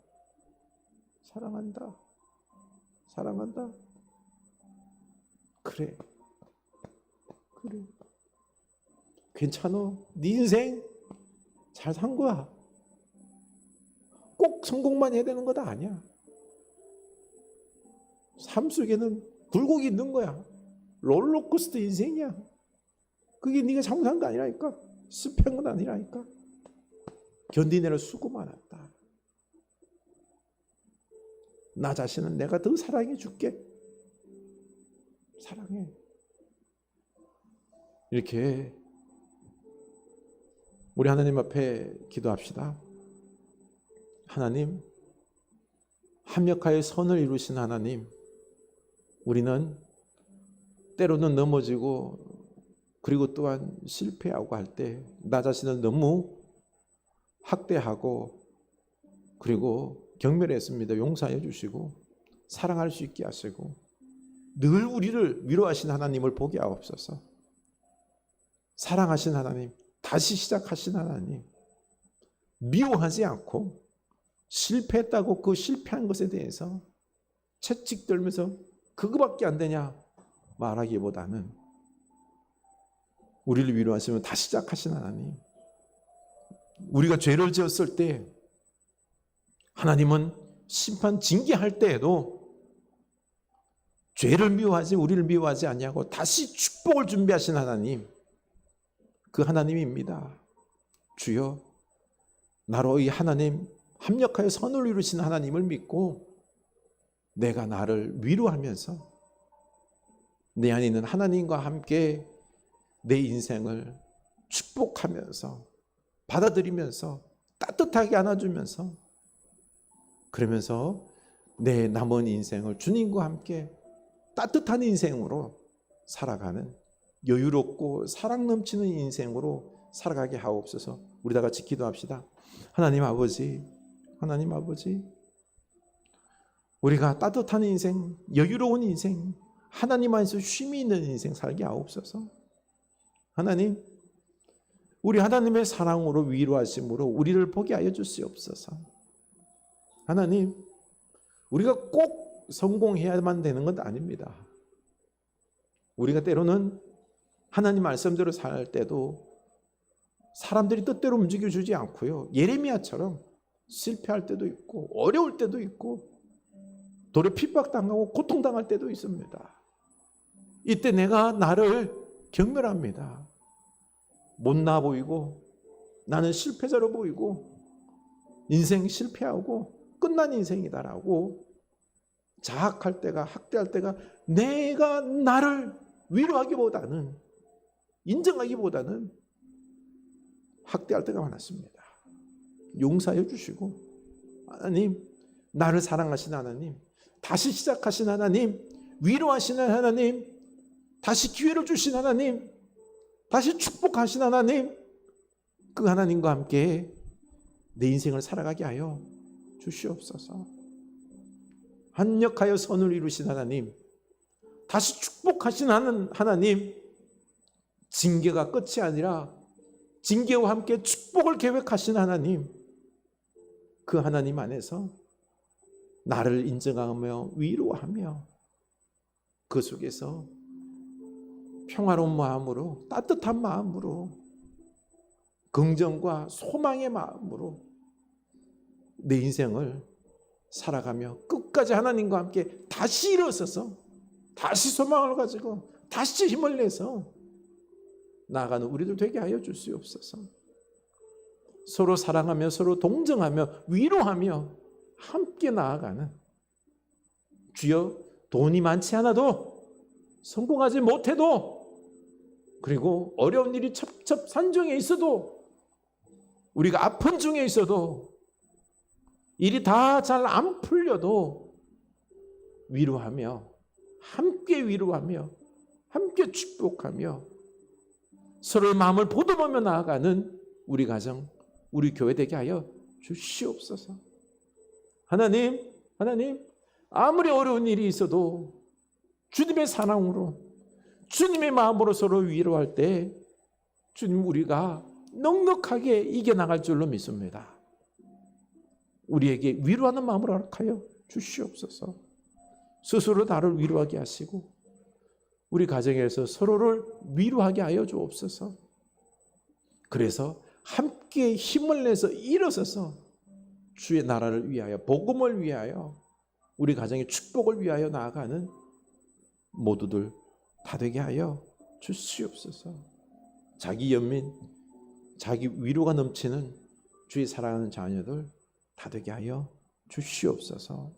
사랑한다. 사랑한다. 그래. 그래. 괜찮아. 네 인생 잘 산 거야. 꼭 성공만 해야 되는 거 아니야. 삶 속에는 굴곡이 있는 거야. 롤러코스터 인생이야. 그게 네가 잘못한 거 아니라니까. 실패한 건 아니라니까. 견디느라 수고 많았다. 나 자신은 내가 더 사랑해 줄게. 사랑해. 이렇게 우리 하나님 앞에 기도합시다. 하나님, 합력하여 선을 이루신 하나님, 우리는 때로는 넘어지고 그리고 또한 실패하고 할 때 나 자신을 너무 학대하고 그리고 경멸했습니다. 용서해 주시고 사랑할 수 있게 하시고 늘 우리를 위로하신 하나님을 보게 하옵소서. 사랑하신 하나님, 다시 시작하신 하나님, 미워하지 않고 실패했다고 그 실패한 것에 대해서 채찍들면서 그거밖에 안 되냐 말하기보다는 우리를 위로하시면 다시 시작하신 하나님, 우리가 죄를 지었을 때 하나님은 심판 징계할 때에도 죄를 미워하지 우리를 미워하지 않냐고 다시 축복을 준비하신 하나님, 그 하나님입니다. 주여, 나로 이 하나님 합력하여 선을 이루신 하나님을 믿고 내가 나를 위로하면서 내 안에 있는 하나님과 함께 내 인생을 축복하면서 받아들이면서 따뜻하게 안아주면서 그러면서 내 남은 인생을 주님과 함께 따뜻한 인생으로 살아가는 여유롭고 사랑 넘치는 인생으로 살아가게 하옵소서. 우리 다 같이 기도합시다. 하나님 아버지, 하나님 아버지, 우리가 따뜻한 인생, 여유로운 인생, 하나님 안에서 쉼이 있는 인생 살게 하옵소서. 하나님, 우리 하나님의 사랑으로 위로하심으로 우리를 보게 하여 주시옵소서. 하나님, 우리가 꼭 성공해야만 되는 건 아닙니다. 우리가 때로는 하나님 말씀대로 살 때도 사람들이 뜻대로 움직여주지 않고요. 예레미야처럼 실패할 때도 있고 어려울 때도 있고 도리어 핍박당하고 고통당할 때도 있습니다. 이때 내가 나를 경멸합니다. 못나 보이고 나는 실패자로 보이고 인생 실패하고 끝난 인생이다라고 자학할 때가 학대할 때가 내가 나를 위로하기보다는 인정하기보다는 학대할 때가 많았습니다. 용서해 주시고 하나님, 나를 사랑하신 하나님, 다시 시작하신 하나님, 위로하시는 하나님, 다시 기회를 주신 하나님, 다시 축복하신 하나님, 그 하나님과 함께 내 인생을 살아가게 하여 주시옵소서. 합력하여 선을 이루신 하나님, 다시 축복하신 하나님, 징계가 끝이 아니라 징계와 함께 축복을 계획하신 하나님, 그 하나님 안에서 나를 인정하며 위로하며 그 속에서 평화로운 마음으로, 따뜻한 마음으로, 긍정과 소망의 마음으로 내 인생을 살아가며 끝까지 하나님과 함께 다시 일어서서 다시 소망을 가지고 다시 힘을 내서 나아가는 우리들 되게 하여 주시옵소서. 서로 사랑하며 서로 동정하며 위로하며 함께 나아가는, 주여, 돈이 많지 않아도 성공하지 못해도, 그리고 어려운 일이 첩첩산중에 있어도, 우리가 아픈 중에 있어도, 일이 다 잘 안 풀려도 위로하며 함께 위로하며 함께 축복하며 서로의 마음을 보듬으며 나아가는 우리 가정, 우리 교회 되게 하여 주시옵소서. 하나님, 아무리 어려운 일이 있어도 주님의 사랑으로, 주님의 마음으로 서로 위로할 때 주님, 우리가 넉넉하게 이겨나갈 줄로 믿습니다. 우리에게 위로하는 마음을 허락하여 주시옵소서. 스스로 나를 위로하게 하시고 우리 가정에서 서로를 위로하게 하여 주옵소서. 그래서 함께 힘을 내서 일어서서 주의 나라를 위하여, 복음을 위하여, 우리 가정의 축복을 위하여 나아가는 모두들 다 되게 하여 주시옵소서. 자기 연민, 자기 위로가 넘치는 주의 사랑하는 자녀들 다 되게 하여 주시옵소서.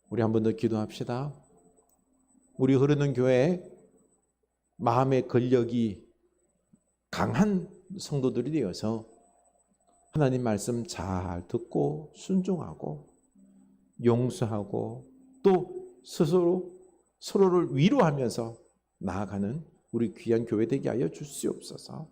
우리 한 번 더 기도합시다. 우리 흐르는 교회에 마음의 권력이 강한 성도들이 되어서 하나님 말씀 잘 듣고 순종하고 용서하고 또 스스로 서로를 위로하면서 나아가는 우리 귀한 교회 되게 하여 주시옵소서.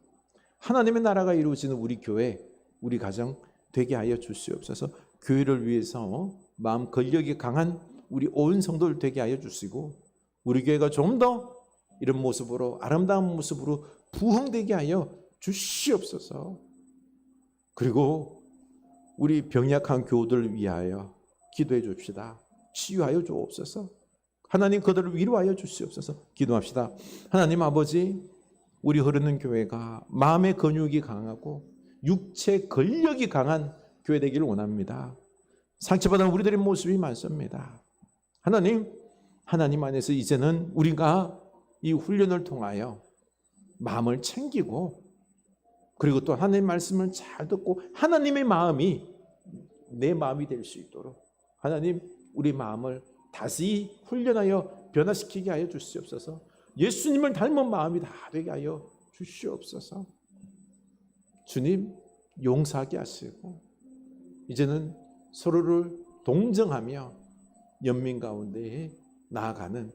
하나님의 나라가 이루어지는 우리 교회, 우리 가정 되게 하여 주시옵소서. 교회를 위해서 마음 권력이 강한 우리 온 성도들 되게 하여 주시고 우리 교회가 좀 더 이런 모습으로, 아름다운 모습으로 부흥되게 하여 주시옵소서. 그리고 우리 병약한 교우들을 위하여 기도해 줍시다. 치유하여 주옵소서. 하나님, 그들을 위로하여 주시옵소서. 기도합시다. 하나님 아버지, 우리 흐르는 교회가 마음의 근육이 강하고 육체 근력이 강한 교회 되기를 원합니다. 상처받은 우리들의 모습이 많습니다. 하나님 안에서 이제는 우리가 이 훈련을 통하여 마음을 챙기고, 그리고 또 하나님의 말씀을 잘 듣고 하나님의 마음이 내 마음이 될 수 있도록 하나님, 우리 마음을 다시 훈련하여 변화시키게 하여 주시옵소서. 예수님을 닮은 마음이 다 되게 하여 주시옵소서. 주님, 용서하게 하시고 이제는 서로를 동정하며 연민 가운데에 나아가는,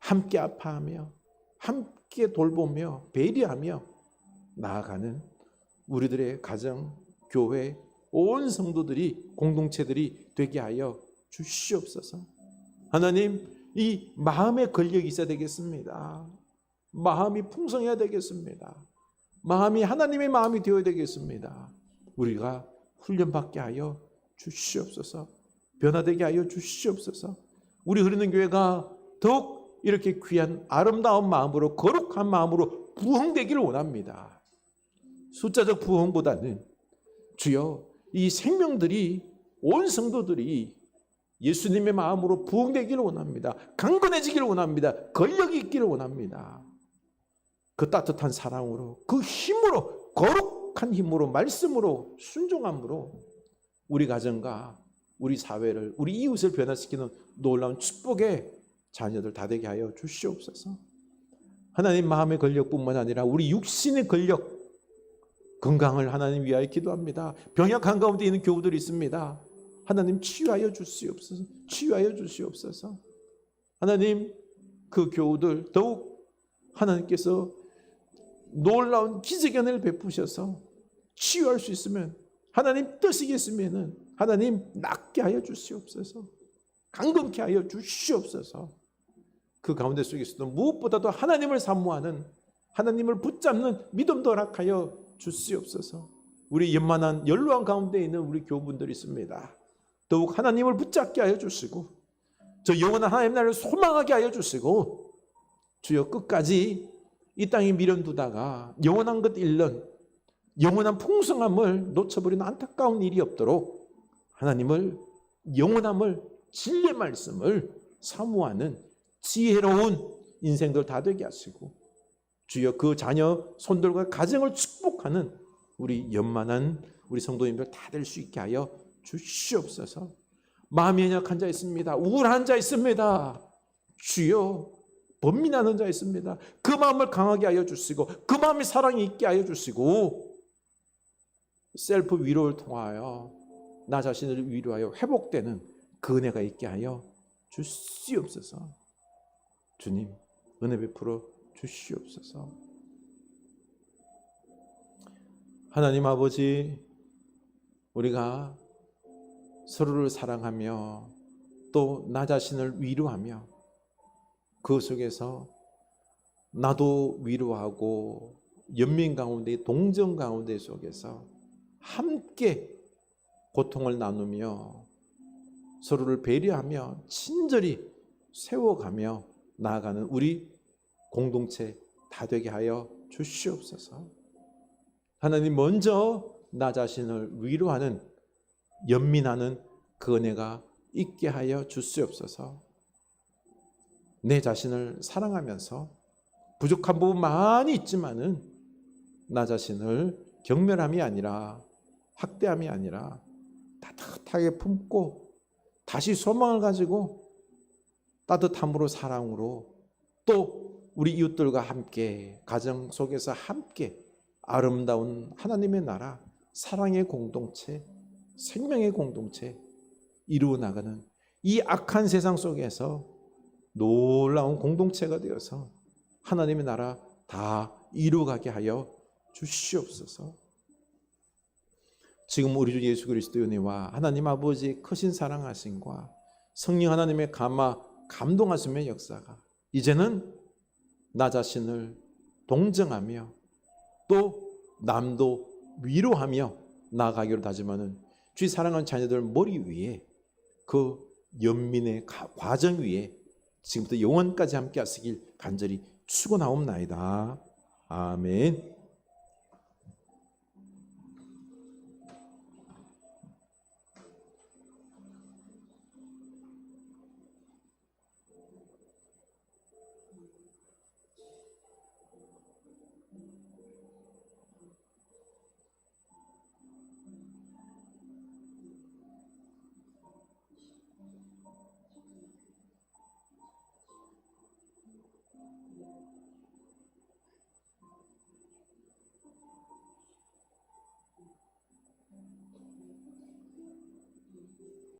함께 아파하며 함께 돌보며 배려하며 나아가는 우리들의 가정, 교회, 온 성도들이, 공동체들이 되게 하여 주시옵소서. 하나님, 이 마음의 권력이 있어야 되겠습니다. 마음이 풍성해야 되겠습니다. 마음이 하나님의 마음이 되어야 되겠습니다. 우리가 훈련받게 하여 주시옵소서. 변화되게 하여 주시옵소서. 우리 흐르는 교회가 더욱 이렇게 귀한 아름다운 마음으로, 거룩한 마음으로 부흥되기를 원합니다. 숫자적 부흥보다는 주여 이 생명들이 온 성도들이 예수님의 마음으로 부흥되기를 원합니다. 강건해지기를 원합니다. 권력이 있기를 원합니다. 그 따뜻한 사랑으로 그 힘으로 거룩한 힘으로 말씀으로 순종함으로 우리 가정과 우리 사회를 우리 이웃을 변화시키는 놀라운 축복의 자녀들 다 되게 하여 주시옵소서. 하나님 마음의 권력뿐만 아니라 우리 육신의 권력 건강을 하나님 위하여 기도합니다. 병약 한가운데 있는 교우들이 있습니다. 하나님 치유하여 주시옵소서. 치유하여 주시옵소서. 하나님 그 교우들 더욱 하나님께서 놀라운 기적의 은혜를 베푸셔서 치유할 수 있으면 하나님 뜻이겠으면 하나님 낫게 하여 주시옵소서. 강건케 하여 주시옵소서. 그 가운데 속에서도 무엇보다도 하나님을 사모하는 하나님을 붙잡는 믿음도 허락하여 주시옵소서. 우리 연만한 연로한 가운데 있는 우리 교우분들이 있습니다. 더욱 하나님을 붙잡게 하여 주시고 저 영원한 하나님 나라를 소망하게 하여 주시고 주여 끝까지 이 땅에 미련 두다가 영원한 것 잃는 영원한 풍성함을 놓쳐버리는 안타까운 일이 없도록 하나님을 영원함을 진리의 말씀을 사모하는 지혜로운 인생들 다 되게 하시고 주여 그 자녀 손들과 가정을 축복하는 우리 연만한 우리 성도님들 다 될 수 있게 하여 주시옵소서. 마음이 연약한 자 있습니다. 우울한 자 있습니다. 주여 번민하는 자 있습니다. 그 마음을 강하게 하여 주시고 그 마음에 사랑이 있게 하여 주시고 셀프 위로를 통하여 나 자신을 위로하여 회복되는 그 은혜가 있게 하여 주시옵소서. 주님 은혜 베풀어 주시옵소서. 하나님 아버지 우리가 서로를 사랑하며 또 나 자신을 위로하며 그 속에서 나도 위로하고 연민 가운데 동정 가운데 속에서 함께 고통을 나누며 서로를 배려하며 친절히 세워가며 나아가는 우리 공동체 다 되게 하여 주시옵소서. 하나님 먼저 나 자신을 위로하는 연민하는 그 은혜가 있게 하여 주시옵소서. 내 자신을 사랑하면서 부족한 부분 많이 있지만은 나 자신을 경멸함이 아니라 학대함이 아니라 따뜻하게 품고 다시 소망을 가지고 따뜻함으로 사랑으로 또 우리 이웃들과 함께 가정 속에서 함께 아름다운 하나님의 나라 사랑의 공동체 생명의 공동체 이루어 나가는 이 악한 세상 속에서 놀라운 공동체가 되어서 하나님의 나라 다 이루어가게 하여 주시옵소서. 지금 우리 주 예수 그리스도의 은혜와 하나님 아버지의 크신 사랑하심과 성령 하나님의 감동하심의 역사가 이제는 나 자신을 동정하며 또 남도 위로하며 나아가기로 다짐하는 주의 사랑하는 자녀들 머리 위에 그 연민의 과정 위에 지금부터 영원까지 함께 하시길 간절히 축원하옵나이다. 아멘.